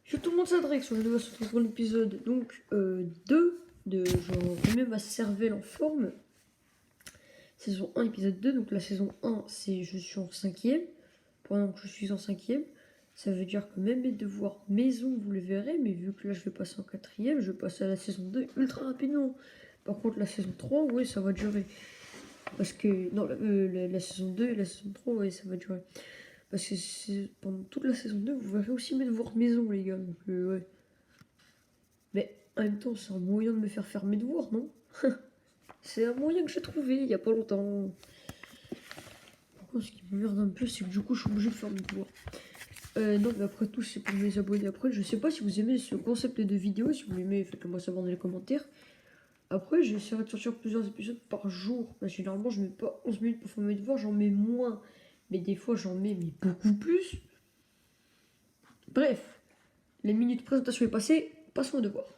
Je tout le monde s'adresse sur le se retrouve pour l'épisode 2 de Je remets ma cervelle en forme. Saison 1, épisode 2. Donc la saison 1, c'est je suis en 5e. Pendant que je suis en 5e, ça veut dire que même mes devoirs maison, vous les verrez. Mais vu que là, je vais passer en 4e, je vais passer à la saison 2 ultra rapidement. Par contre, la saison 3, ouais, ça va durer. Parce que, non, la saison 2 et la saison 3, ouais, ça va durer. Parce que pendant toute la saison 2, vous verrez aussi mes devoirs maison, les gars. Donc, ouais. Mais en même temps, c'est un moyen de me faire mes devoirs, non? C'est un moyen que j'ai trouvé il y a pas longtemps. Par contre, ce qui m'emmerde un peu, c'est que du coup, je suis obligé de faire mes devoirs. Non, mais après tout, c'est pour mes abonnés. Après, je sais pas si vous aimez ce concept de vidéo. Si vous l'aimez, faites-le moi savoir dans les commentaires. Après, j'essaierai de sortir plusieurs épisodes par jour. Parce que généralement, je mets pas 11 minutes pour faire mes devoirs, j'en mets moins. Mais des fois, j'en mets mais beaucoup plus. Bref, les minutes de présentation est passée, passons aux devoirs.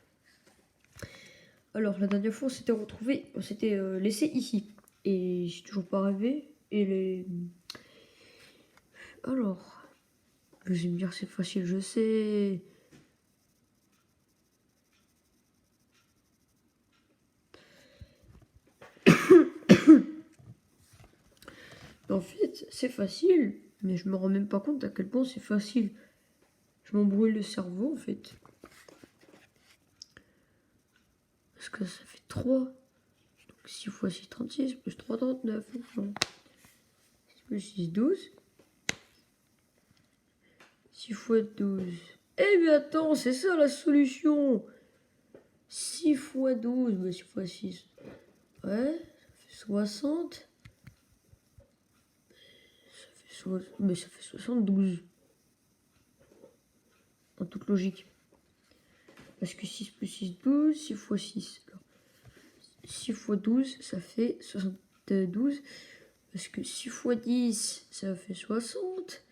Alors, la dernière fois, on s'était retrouvé, on s'était laissé ici. Et j'ai toujours pas rêvé. Et les. Alors. Vous allez me dire, c'est facile, je sais. En fait, c'est facile. Mais je me rends même pas compte à quel point c'est facile. Je m'embrouille le cerveau, en fait. Parce que ça fait 3. Donc 6 fois 6, 36, plus 3, 39. 6 plus 6, 12. 6 fois 12. Eh mais attends, c'est ça la solution. 6 fois 12, bah 6 fois 6. Ouais, ça fait 60. Mais ça fait 72. En toute logique. Parce que 6 plus 6, 12. 6 fois 6. Alors, 6 fois 12, ça fait 72. Parce que 6 fois 10, ça fait 60.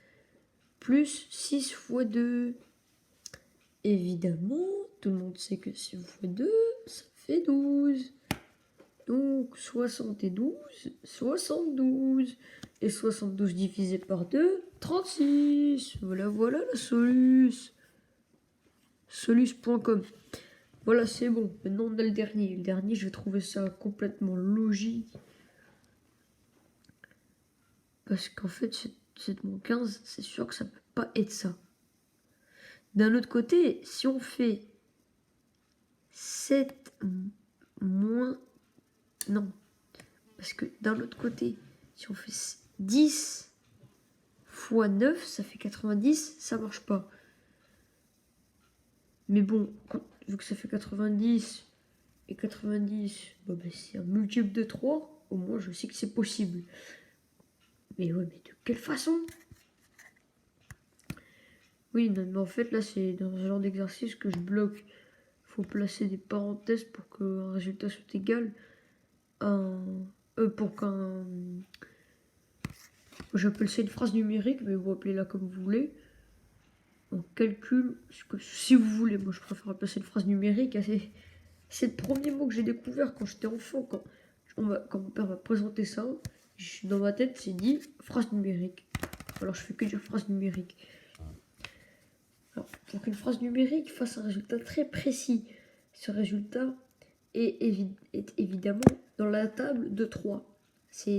Plus 6 fois 2. Évidemment, tout le monde sait que 6 fois 2, ça fait 12. Donc 72, 72. Et 72 divisé par 2, 36. Voilà la soluce. Soluce.com. Voilà, c'est bon. Maintenant, on a le dernier. Le dernier, je vais trouver ça complètement logique. Parce qu'en fait, c'est mon 15, c'est sûr que ça peut pas être ça. D'un autre côté, si on fait 7 moins... Non. Parce que d'un autre côté, si on fait 10 fois 9, ça fait 90, ça marche pas. Mais bon, vu que ça fait 90 et 90, bah c'est un multiple de 3, au moins je sais que c'est possible. Mais ouais, mais de quelle façon? Oui, non, mais en fait, là, c'est dans ce genre d'exercice que je bloque. Il faut placer des parenthèses pour qu'un résultat soit égal à un... pour qu'un... J'appelle ça une phrase numérique, mais vous appelez-la comme vous voulez. On calcule, si vous voulez, moi je préfère appeler ça une phrase numérique. C'est le premier mot que j'ai découvert quand j'étais enfant, quand mon père m'a présenté ça. Dans ma tête, c'est dit phrase numérique. Alors je fais que dire phrase numérique. Alors, pour qu'une phrase numérique fasse un résultat très précis, ce résultat est évidemment dans la table de 3.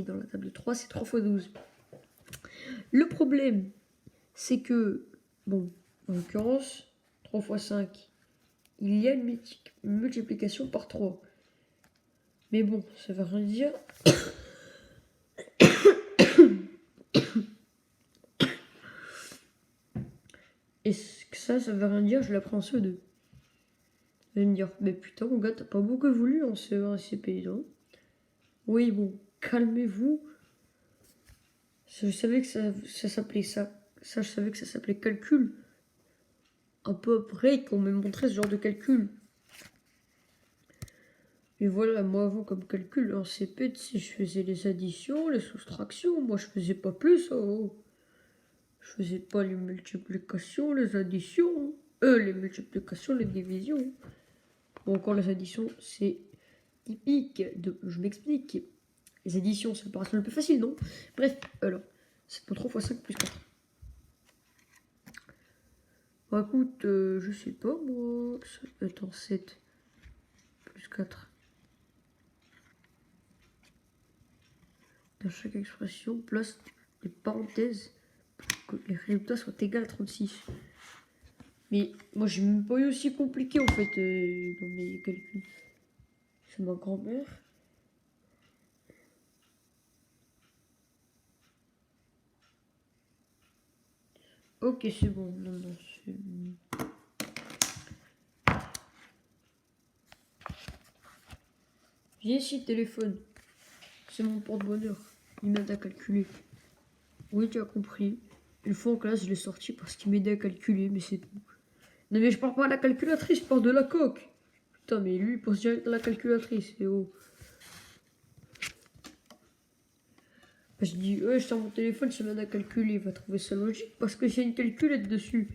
Dans la table de 3, c'est 3 fois 12. Le problème, c'est que, bon, en l'occurrence, 3 fois 5, il y a une multiplication par 3. Mais bon, ça veut rien dire. Et ça veut rien dire, je l'apprends en CE2. Vous allez me dire, mais putain, mon gars, t'as pas beaucoup évolué en CE1 et CP, non? Oui, bon, calmez-vous. Je savais que ça s'appelait ça. Je savais que ça s'appelait calcul. Un peu après qu'on m'ait montré ce genre de calcul. Et voilà, moi avant comme calcul en CP, je faisais les additions, les soustractions. Moi, je faisais pas plus. Oh. Je faisais pas les multiplications, les additions. Les multiplications, les divisions. Bon, encore les additions, c'est typique de... Je m'explique. Les additions, ça me paraît le plus facile, non? Bref, alors, 7 pour 3 fois 5 plus 4. Bah écoute, je sais pas moi. Attends, 7 plus 4. Dans chaque expression, place des parenthèses pour que les résultats soient égaux à 36. Mais moi, j'ai même pas eu aussi compliqué en fait dans mes calculs. C'est ma grand-mère. Ok, c'est bon. Non, non, c'est... Viens ici, téléphone. C'est mon porte-bonheur. Il m'aide à calculer. Oui, tu as compris. Une fois en classe, je l'ai sorti parce qu'il m'aidait à calculer, mais c'est tout. Non, mais je parle pas à la calculatrice, je parle de la coque. Putain, mais lui, il pense direct à la calculatrice. Et oh. Bah, je dis, ouais, je sors mon téléphone, ça m'aide à calculer. Il va trouver ça logique parce que j'ai une calculette dessus.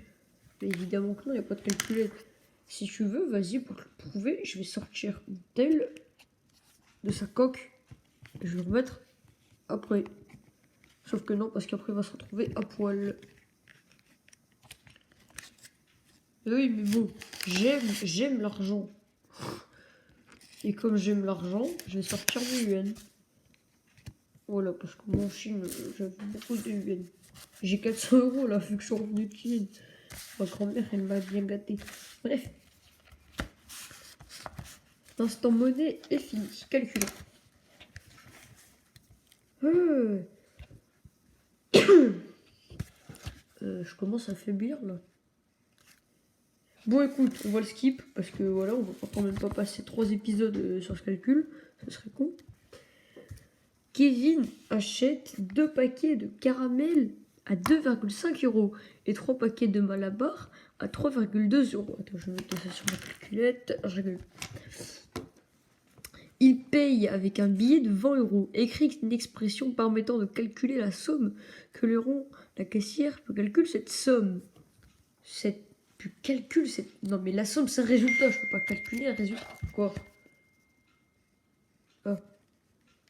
Mais évidemment que non, il n'y a pas de calculette. Si tu veux, vas-y, pour le prouver, je vais sortir une telle de sa coque. Et je vais le remettre après. Sauf que non, parce qu'après, il va se retrouver à poil. Oui, mais bon, j'aime l'argent. Et comme j'aime l'argent, je vais sortir des yuan. Voilà, parce que moi en Chine, j'avais beaucoup de yuan. J'ai 400 euros là, vu que je suis revenu de Chine. Ma grand-mère, elle m'a bien gâté. Bref. L'instant monnaie est fini. Calculé. Je commence à faiblir là. Bon écoute, on va le skip parce que voilà, on va quand même pas passer 3 épisodes sur ce calcul, ce serait con. Kevin achète 2 paquets de caramel à 2,5 € et 3 paquets de Malabar à 3,2 €. Attends, je vais mettre ça sur ma calculette. Je rigole. Il paye avec un billet de 20 €. Écrit une expression permettant de calculer la somme que le rond la caissière peut calculer cette somme. Non mais la somme c'est un résultat, je peux pas calculer un résultat. Quoi? Ah.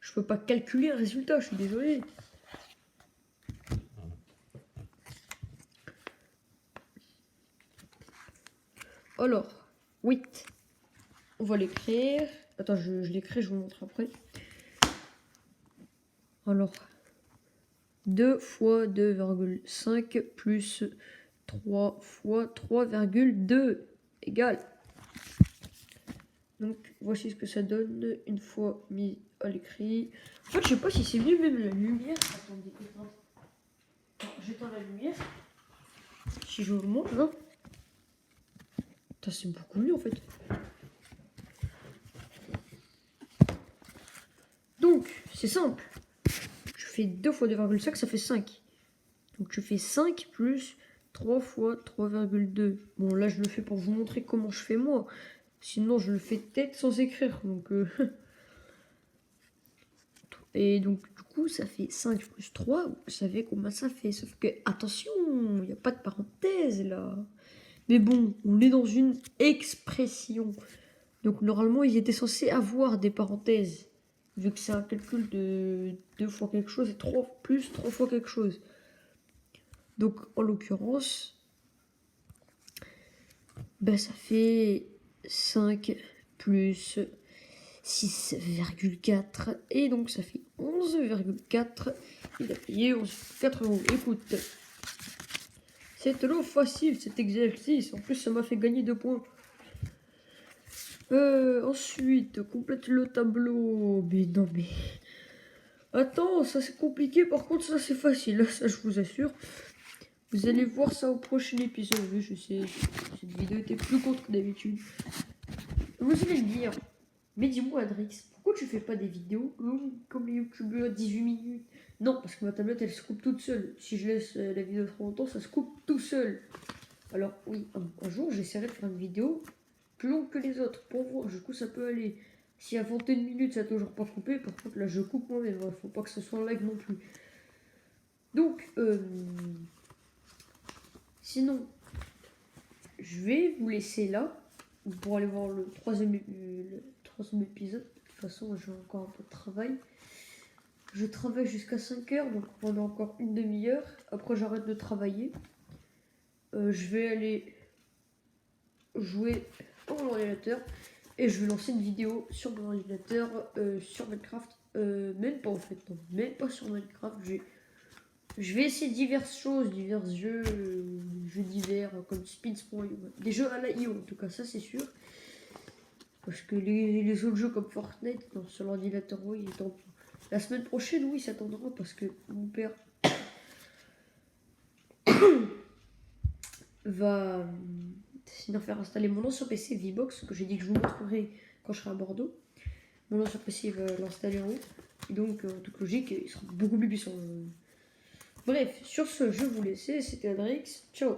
Je peux pas calculer un résultat, je suis désolé. Alors, 8. On va l'écrire. Attends, je l'écris, je vous montre après. Alors, 2 fois 2,5 plus 3 fois 3,2 égale. Donc, voici ce que ça donne une fois mis à l'écrit. En fait, je sais pas si c'est mieux même la lumière. Attendez, j'éteins la lumière. Si je vous montre, là. C'est beaucoup mieux en fait. Donc, c'est simple. Je fais 2 fois 2,5, ça fait 5. Donc, je fais 5 plus 3 fois 3,2. Bon, là, je le fais pour vous montrer comment je fais moi. Sinon, je le fais tête sans écrire. Donc, Et donc, du coup, ça fait 5 plus 3. Vous savez combien ça fait. Sauf que, attention, il n'y a pas de parenthèse là. Mais bon, on est dans une expression. Donc, normalement, ils étaient censés avoir des parenthèses. Vu que c'est un calcul de 2 fois quelque chose et 3 plus 3 fois quelque chose. Donc, en l'occurrence, ben, ça fait 5 plus 6,4. Et donc, ça fait 11,4. Il a payé 11,4 €. Écoute, c'est trop facile cet exercice. En plus, ça m'a fait gagner 2 points. Ensuite, complète le tableau. Mais non, mais... Attends, ça c'est compliqué. Par contre, ça c'est facile. Ça, je vous assure. Vous allez voir ça au prochain épisode. Oui, je sais, cette vidéo était plus courte que d'habitude. Vous allez me dire, mais dis-moi, Adrix, pourquoi tu fais pas des vidéos comme les youtubeurs à 18 minutes? Non, parce que ma tablette, elle se coupe toute seule. Si je laisse la vidéo trop longtemps, ça se coupe tout seul. Alors, oui, un jour, j'essaierai de faire une vidéo plus longue que les autres pour voir. Du coup, ça peut aller. Si à 21 minutes, ça n'a toujours pas coupé, par contre, là, je coupe moi-même. Faut pas que ce soit en live non plus. Donc, sinon, je vais vous laisser là pour aller voir le troisième épisode. De toute façon, j'ai encore un peu de travail. Je travaille jusqu'à 5 h, donc pendant encore une demi-heure. Après, j'arrête de travailler. je vais aller jouer sur mon ordinateur et je vais lancer une vidéo sur mon ordinateur sur Minecraft. Même pas en fait, non, même pas sur Minecraft. Je vais essayer diverses choses, divers jeux, jeux divers comme Speedsport, des jeux à la IO en tout cas, ça c'est sûr. Parce que les autres jeux comme Fortnite, non, sur l'ordinateur, oui, la semaine prochaine, oui, ça attendra parce que mon père va sinon faire installer mon ancien PC VBox que j'ai dit que je vous montrerai quand je serai à Bordeaux. Mon ancien PC va l'installer en haut. Et donc, en toute logique, il sera beaucoup plus puissant. Bref, sur ce, je vous laisse. C'était Adrix. Ciao.